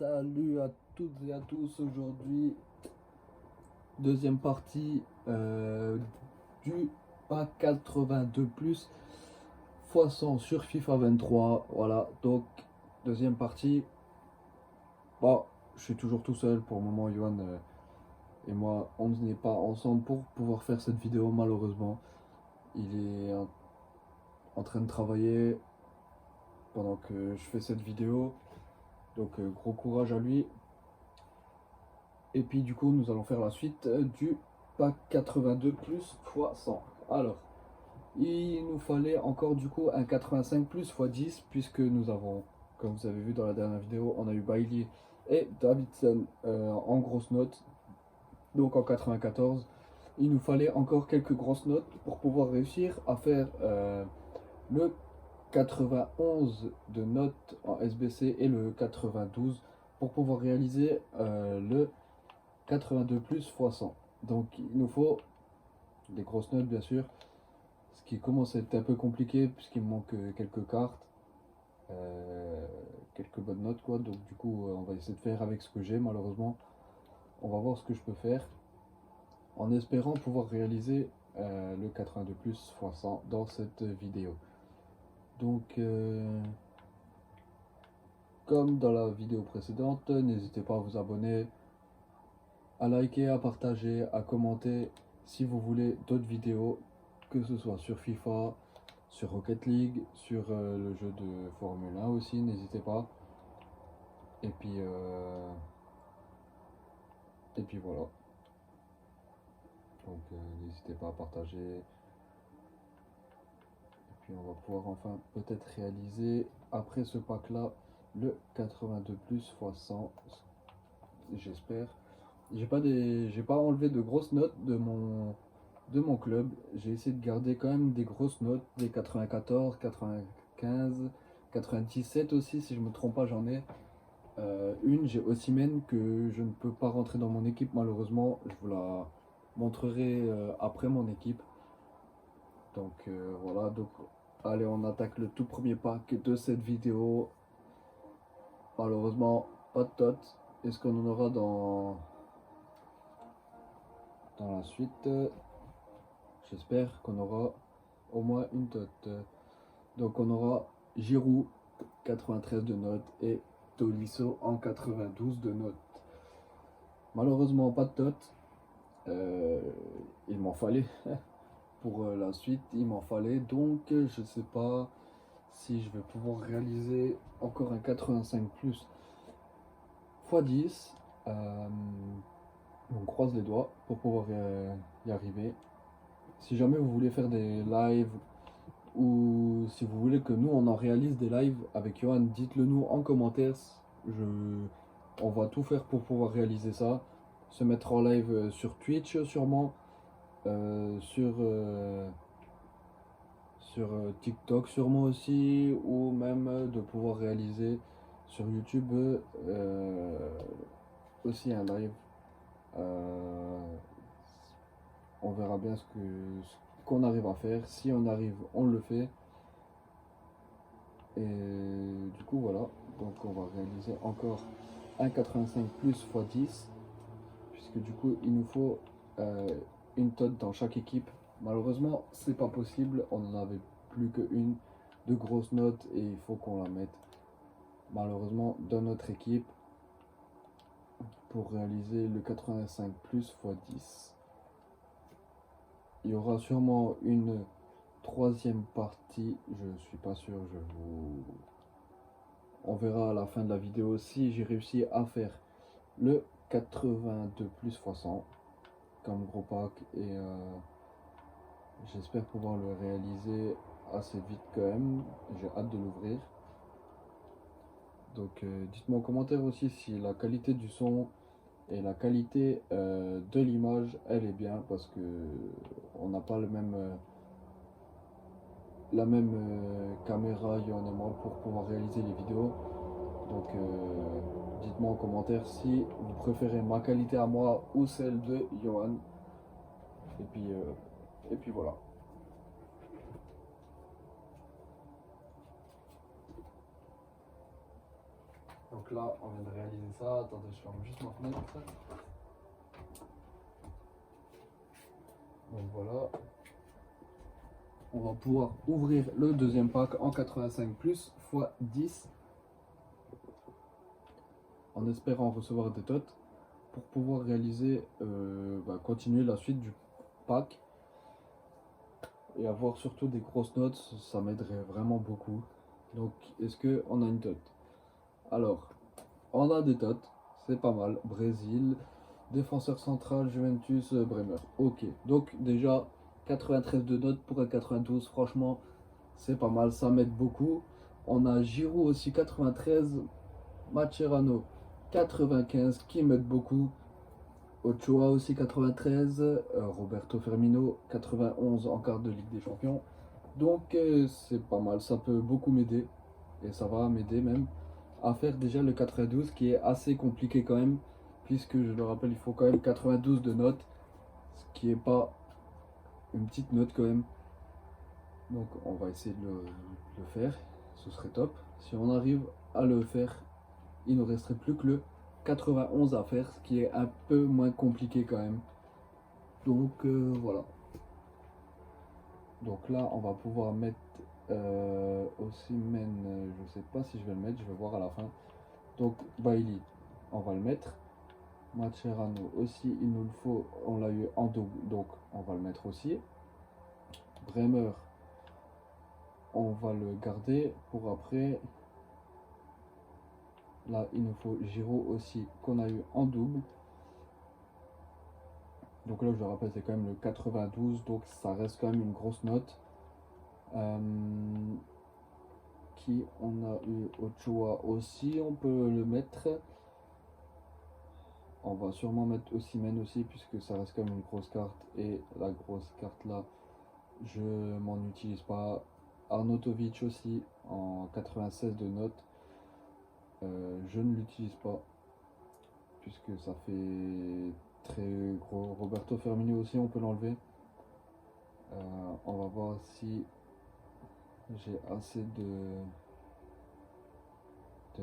Salut à toutes et à tous. Aujourd'hui, deuxième partie du pack 82 plus x 100 sur FIFA 23. Voilà, donc deuxième partie. Bon, je suis toujours tout seul pour le moment. Johan et moi, on n'est pas ensemble pour pouvoir faire cette vidéo. Malheureusement, il est en train de travailler pendant que je fais cette vidéo. Donc gros courage à lui. Et puis du coup, nous allons faire la suite du pack 82 plus x 100. Alors, il nous fallait encore du coup un 85 plus x 10, puisque nous avons, comme vous avez vu dans la dernière vidéo, on a eu Bailey et Davidson en grosses notes, donc en 94. Il nous fallait encore quelques grosses notes pour pouvoir réussir à faire le 91 de notes en SBC et le 92 pour pouvoir réaliser le 82 plus x 100. Donc il nous faut des grosses notes bien sûr, ce qui commence à être un peu compliqué puisqu'il me manque quelques cartes, quelques bonnes notes quoi. Donc du coup on va essayer de faire avec ce que j'ai. Malheureusement on va voir ce que je peux faire en espérant pouvoir réaliser le 82 plus x 100 dans cette vidéo. Donc comme dans la vidéo précédente, n'hésitez pas à vous abonner, à liker, à partager, à commenter si vous voulez d'autres vidéos, que ce soit sur FIFA, sur Rocket League, sur le jeu de Formule 1 aussi, n'hésitez pas. Et puis voilà. Donc n'hésitez pas à partager. Et puis on va pouvoir enfin peut-être réaliser après ce pack là le 82 plus x 100. J'espère. J'ai pas enlevé de grosses notes de mon club. J'ai essayé de garder quand même des grosses notes, des 94, 95, 97 aussi, si je me trompe pas, j'en ai. J'ai Osimhen que je ne peux pas rentrer dans mon équipe malheureusement. Je vous la montrerai après mon équipe. Donc voilà, donc allez, on attaque le tout premier pack de cette vidéo. Malheureusement, pas de tot. Est-ce qu'on en aura dans la suite? J'espère qu'on aura au moins une tot. Donc on aura Giroud 93 de notes et Tolisso en 92 de notes. Malheureusement pas de tot. Il m'en fallait pour la suite, il m'en fallait, donc je sais pas si je vais pouvoir réaliser encore un 85 plus x 10. On croise les doigts pour pouvoir y arriver. Si jamais vous voulez faire des lives ou si vous voulez que nous on en réalise des lives avec Johan, dites-le nous en commentaire. On va tout faire pour pouvoir réaliser ça. Se mettre en live sur Twitch sûrement, sur TikTok sûrement aussi, ou même de pouvoir réaliser sur YouTube aussi un live. On verra bien ce qu'on arrive à faire. Si on arrive, on le fait. Et du coup voilà, donc on va réaliser encore un 85 plus x 10, puisque du coup il nous faut une tot dans chaque équipe. Malheureusement c'est pas possible, on n'en avait plus qu'une de grosse note et il faut qu'on la mette malheureusement dans notre équipe pour réaliser le 85 plus x 10. Il y aura sûrement une troisième partie, je suis pas sûr, on verra à la fin de la vidéo si j'ai réussi à faire le 82 plus x 100 comme gros pack, et j'espère pouvoir le réaliser assez vite quand même. J'ai hâte de l'ouvrir. Donc dites-moi en commentaire aussi si la qualité du son et la qualité de l'image elle est bien, parce que on n'a pas la même caméra, Yohan et moi, pour pouvoir réaliser les vidéos. Donc dites-moi en commentaire si vous préférez ma qualité à moi ou celle de Johan. Et puis voilà. Donc Donc là, on vient de réaliser ça. Attendez, je ferme juste ma fenêtre. Donc voilà. On va pouvoir ouvrir le deuxième pack en 85 plus x 10 en espérant recevoir des tots pour pouvoir réaliser, continuer la suite du pack et avoir surtout des grosses notes. Ça m'aiderait vraiment beaucoup. Donc est-ce qu'on a une tot? Alors, on a des tots, c'est pas mal. Brésil, défenseur central, Juventus, Bremer. Ok, donc déjà 93 de notes pour un 92, franchement c'est pas mal, ça m'aide beaucoup. On a Giroud aussi 93, Mascherano 95 qui m'aide beaucoup. Ochoa aussi 93, Roberto Firmino 91 en quart de Ligue des Champions. Donc c'est pas mal, ça peut beaucoup m'aider et ça va m'aider même à faire déjà le 92 qui est assez compliqué quand même, puisque je le rappelle il faut quand même 92 de notes, ce qui est pas une petite note quand même. Donc on va essayer de le faire, ce serait top. Si on arrive à le faire, il ne resterait plus que le 91 à faire, ce qui est un peu moins compliqué quand même. Donc voilà. Donc là on va pouvoir mettre Osimhen, je sais pas si je vais le mettre, je vais voir à la fin. Donc Bailly, on va le mettre. Mascherano aussi, il nous le faut, on l'a eu en double, donc on va le mettre aussi. Bremer, on va le garder pour après. Là, il nous faut Giroud aussi, qu'on a eu en double. Donc là, je le rappelle, c'est quand même le 92, donc ça reste quand même une grosse note. Qui on a eu Ochoa aussi, on peut le mettre. On va sûrement mettre Osimhen aussi, puisque ça reste quand même une grosse carte. Et la grosse carte là, je m'en utilise pas. Arnautovic aussi, en 96 de notes. Je ne l'utilise pas, puisque ça fait très gros. Roberto Firmino aussi, on peut l'enlever. On va voir si j'ai assez de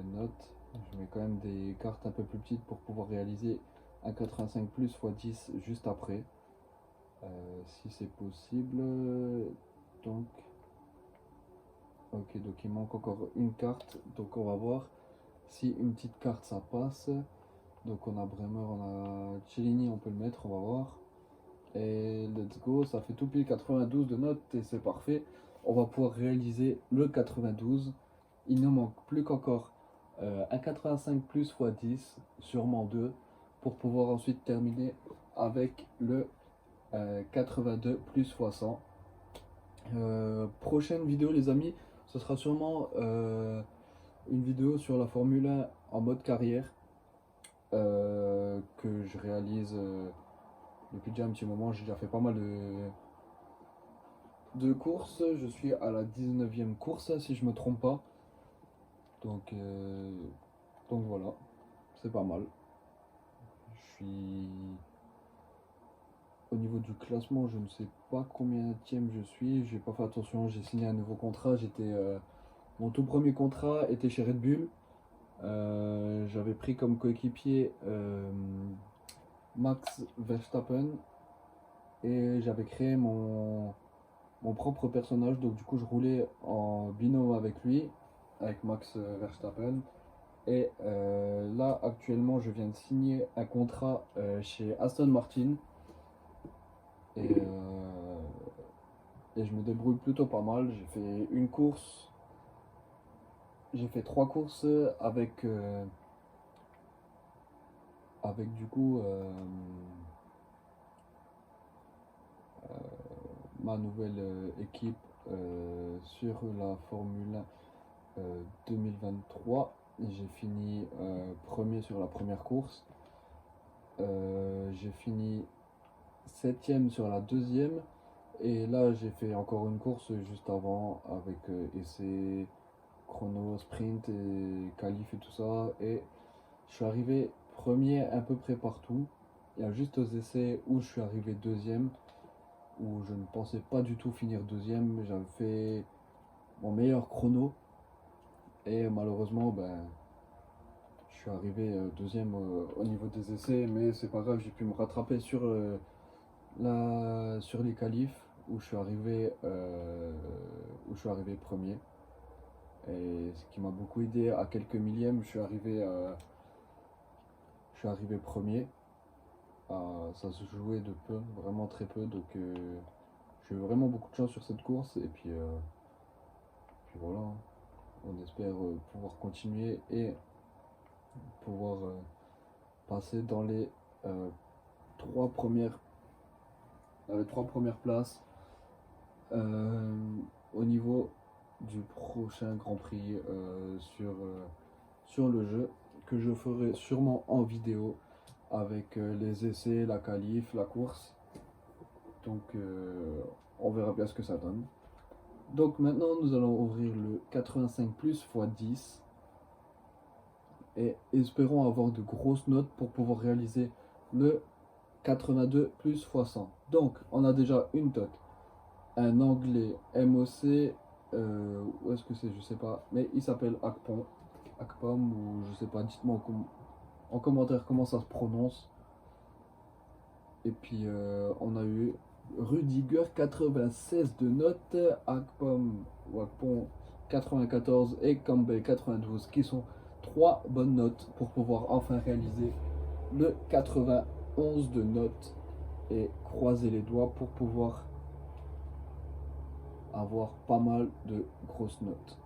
notes. Je mets quand même des cartes un peu plus petites pour pouvoir réaliser un 85 plus x 10 juste après. Si c'est possible. Donc, ok, donc il manque encore une carte. Donc on va voir si une petite carte ça passe. Donc on a Bremer, on a Cellini, on peut le mettre, on va voir. Et let's go, ça fait tout pile 92 de notes et c'est parfait. On va pouvoir réaliser le 92. Il ne manque plus qu'encore un 85 plus x 10, sûrement 2, pour pouvoir ensuite terminer avec le 82 plus x 100. Prochaine vidéo les amis, ce sera sûrement une vidéo sur la Formule 1 en mode carrière que je réalise depuis déjà un petit moment. J'ai déjà fait pas mal de courses. Je suis à la 19e course si je me trompe pas. Donc voilà, c'est pas mal. Je suis au niveau du classement, je ne sais pas combienième je suis. J'ai pas fait attention, j'ai signé un nouveau contrat. Mon tout premier contrat était chez Red Bull. J'avais pris comme coéquipier Max Verstappen et j'avais créé mon propre personnage. Donc du coup, je roulais en binôme avec lui, avec Max Verstappen. Et là, actuellement, je viens de signer un contrat chez Aston Martin. Et je me débrouille plutôt pas mal. J'ai fait une course. J'ai fait 3 courses avec du coup ma nouvelle équipe sur la Formule 2023. J'ai fini premier sur la première course. J'ai fini 7ème sur la deuxième. Et là, j'ai fait encore une course juste avant avec essai, chrono, sprint et qualif et tout ça. Et je suis arrivé premier à peu près partout. Il y a juste aux essais où je suis arrivé deuxième, où je ne pensais pas du tout finir deuxième. J'avais fait mon meilleur chrono. Et malheureusement, suis arrivé deuxième au niveau des essais, mais c'est pas grave, j'ai pu me rattraper sur, sur les qualifs où je suis arrivé premier. Et ce qui m'a beaucoup aidé, à quelques millièmes, je suis arrivé premier. Ça se jouait de peu, vraiment très peu, donc j'ai eu vraiment beaucoup de chance sur cette course. Et puis voilà, hein. On espère pouvoir continuer et pouvoir passer dans euh, trois premières, les trois premières places euh, au niveau du prochain Grand Prix sur le jeu, que je ferai sûrement en vidéo avec les essais, la qualif, la course. Donc on verra bien ce que ça donne. Donc maintenant nous allons ouvrir le 85 plus x 10 et espérons avoir de grosses notes pour pouvoir réaliser le 82 plus x 100. Donc on a déjà une note, un anglais MOC, où est-ce que c'est, je sais pas, mais il s'appelle Akpom ou je sais pas, dites-moi en commentaire comment ça se prononce. Et puis on a eu Rudiger 96 de notes, Akpom 94 et Campbell 92 qui sont trois bonnes notes pour pouvoir enfin réaliser le 91 de notes et croiser les doigts pour pouvoir avoir pas mal de grosses notes.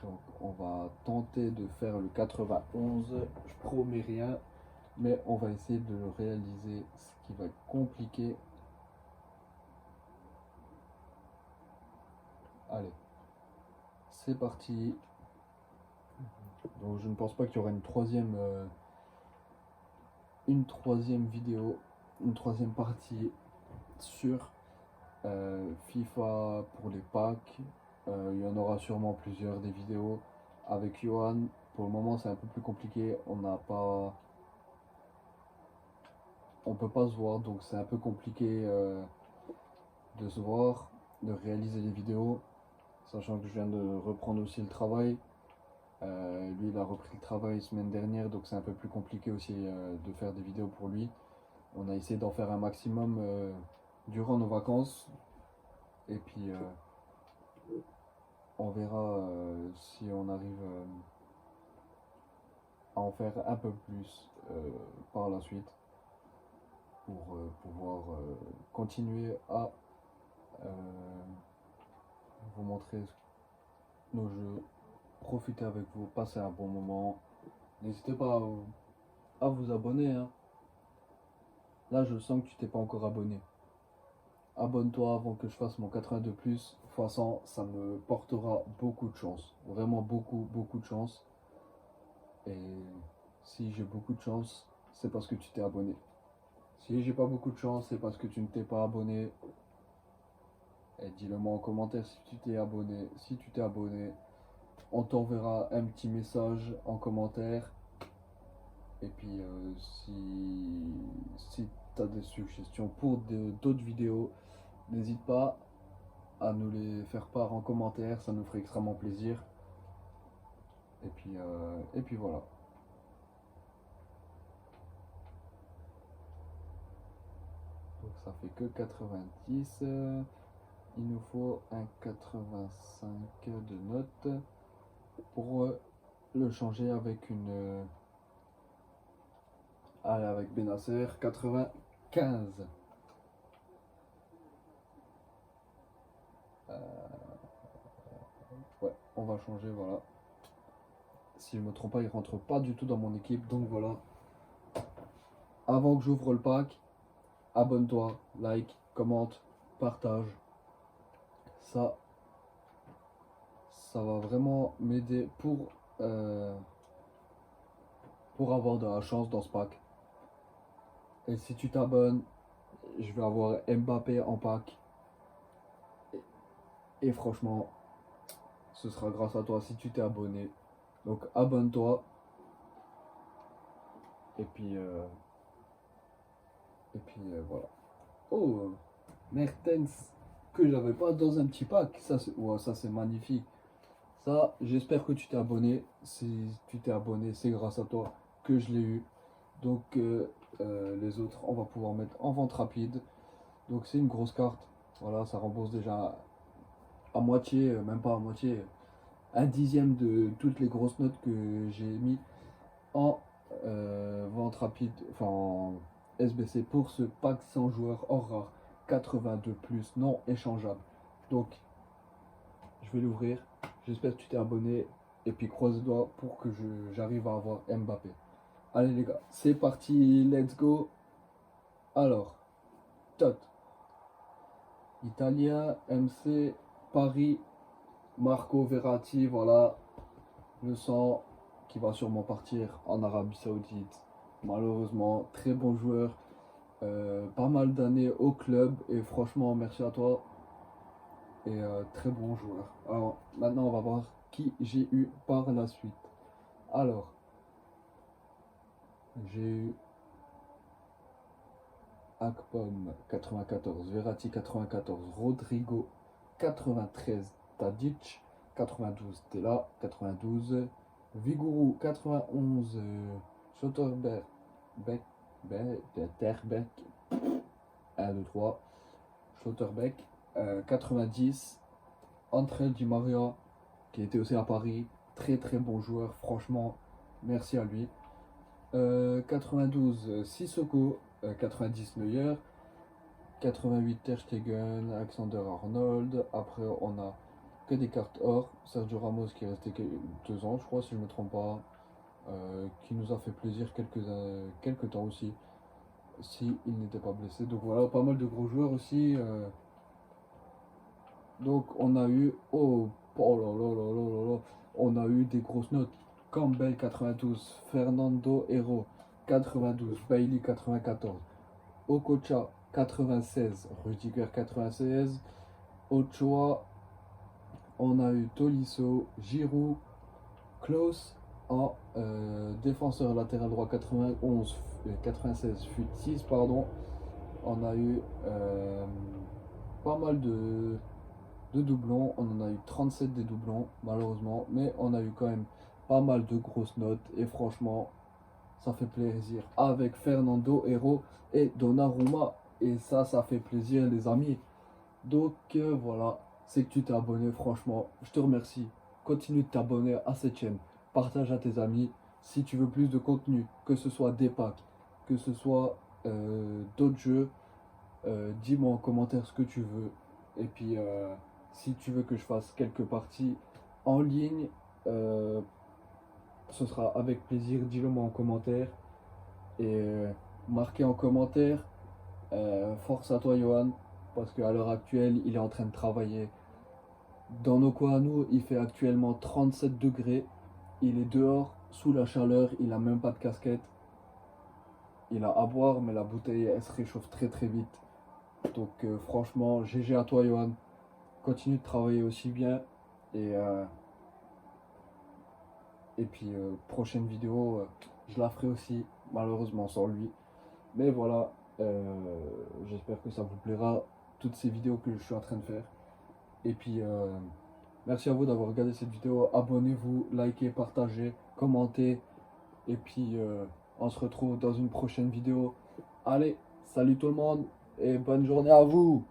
Donc on va tenter de faire le 91, je promets rien, mais on va essayer de le réaliser, ce qui va être compliqué. Allez, c'est parti. Donc je ne pense pas qu'il y aura une troisième vidéo, une troisième partie sur FIFA pour les packs. Il y en aura sûrement plusieurs des vidéos avec Johan. Pour le moment c'est un peu plus compliqué, on peut pas se voir, donc c'est un peu compliqué de se voir, de réaliser les vidéos, sachant que je viens de reprendre aussi le travail. Lui il a repris le travail semaine dernière, donc c'est un peu plus compliqué aussi de faire des vidéos pour lui. On a essayé d'en faire un maximum durant nos vacances, et puis on verra si on arrive à en faire un peu plus par la suite pour pouvoir continuer à vous montrer nos jeux, profiter avec vous, passer un bon moment. N'hésitez pas à vous abonner, hein. Là je sens que tu t'es pas encore abonné. Abonne-toi avant que je fasse mon 82 plus x 100, ça me portera beaucoup de chance, vraiment beaucoup de chance. Et si j'ai beaucoup de chance, c'est parce que tu t'es abonné. Si j'ai pas beaucoup de chance, c'est parce que tu ne t'es pas abonné. Et dis-le moi en commentaire si tu t'es abonné. Si tu t'es abonné, on t'enverra un petit message en commentaire. Et puis si tu as des suggestions pour d'autres vidéos, n'hésite pas à nous les faire part en commentaire, ça nous ferait extrêmement plaisir. Et puis voilà. Donc ça fait que 90. Il nous faut un 85 de notes pour le changer avec avec Benasser 95. Ouais, on va changer, voilà. Si je me trompe pas, il rentre pas du tout dans mon équipe, donc voilà. Avant que j'ouvre le pack, abonne-toi, like, commente, partage. Ça, ça va vraiment m'aider pour avoir de la chance dans ce pack. Et si tu t'abonnes, je vais avoir Mbappé en pack. Et franchement, ce sera grâce à toi si tu t'es abonné. Donc abonne-toi. Et puis, voilà. Oh, Mertens, que j'avais pas dans un petit pack. Ça c'est magnifique. Ça, j'espère que tu t'es abonné. Si tu t'es abonné, c'est grâce à toi que je l'ai eu. Donc les autres, on va pouvoir mettre en vente rapide. Donc c'est une grosse carte. Voilà, ça rembourse déjà à moitié, même pas à moitié, un dixième de toutes les grosses notes que j'ai mis en vente rapide, enfin en SBC pour ce pack 100 joueurs hors rare 82 plus non échangeable. Donc je vais l'ouvrir. J'espère que tu t'es abonné et puis croise les doigts pour que j'arrive à avoir Mbappé. Allez les gars, c'est parti, let's go. Alors, Tot, Italien, MC, Paris, Marco Verratti, voilà, le sang qui va sûrement partir en Arabie Saoudite. Malheureusement, très bon joueur, pas mal d'années au club et franchement, merci à toi et très bon joueur. Alors, maintenant, on va voir qui j'ai eu par la suite. Alors, j'ai eu Akpom 94, Verratti 94, Rodrigo 93, Tadic 92, Tela 92, Vigouroux 91, Schotterbeck, Terbeck 1, 2, 3, Schotterbeck 90, André Di Maria qui était aussi à Paris, très très bon joueur, franchement, merci à lui. 92, Sissoko, 90 Neuer, 88 Ter Stegen, Alexander Arnold. Après, on a que des cartes or. Sergio Ramos qui est resté 2 ans, je crois, si je ne me trompe pas, qui nous a fait plaisir quelques temps aussi, si il n'était pas blessé. Donc voilà, pas mal de gros joueurs aussi. Donc on a eu, oh là là là là là là, on a eu des grosses notes. Campbell 92, Fernando Hero 92, Bailey 94, Okocha 96, Rudiger 96, Ochoa, on a eu Tolisso, Giroud, Klaus en défenseur latéral droit 91, 96, fut 6 pardon. On a eu pas mal de doublons, on en a eu 37 des doublons malheureusement, mais on a eu quand même pas mal de grosses notes et franchement ça fait plaisir avec Fernando Hero et Donnarumma et ça fait plaisir les amis. Donc voilà, c'est que tu t'es abonné, franchement je te remercie. Continue de t'abonner à cette chaîne, partage à tes amis si tu veux plus de contenu, que ce soit des packs, que ce soit d'autres jeux, dis-moi en commentaire ce que tu veux et puis si tu veux que je fasse quelques parties en ligne, ce sera avec plaisir. Dis-le moi en commentaire. Et marquez en commentaire. Force à toi, Johan. Parce qu'à l'heure actuelle, il est en train de travailler. Dans nos coins à nous, il fait actuellement 37 degrés. Il est dehors, sous la chaleur. Il n'a même pas de casquette. Il a à boire, mais la bouteille, elle se réchauffe très très vite. Donc franchement, GG à toi, Johan. Continue de travailler aussi bien. Et puis prochaine vidéo, je la ferai aussi, malheureusement sans lui. Mais voilà, j'espère que ça vous plaira, toutes ces vidéos que je suis en train de faire. Et puis merci à vous d'avoir regardé cette vidéo. Abonnez-vous, likez, partagez, commentez. Et puis on se retrouve dans une prochaine vidéo. Allez, salut tout le monde et bonne journée à vous.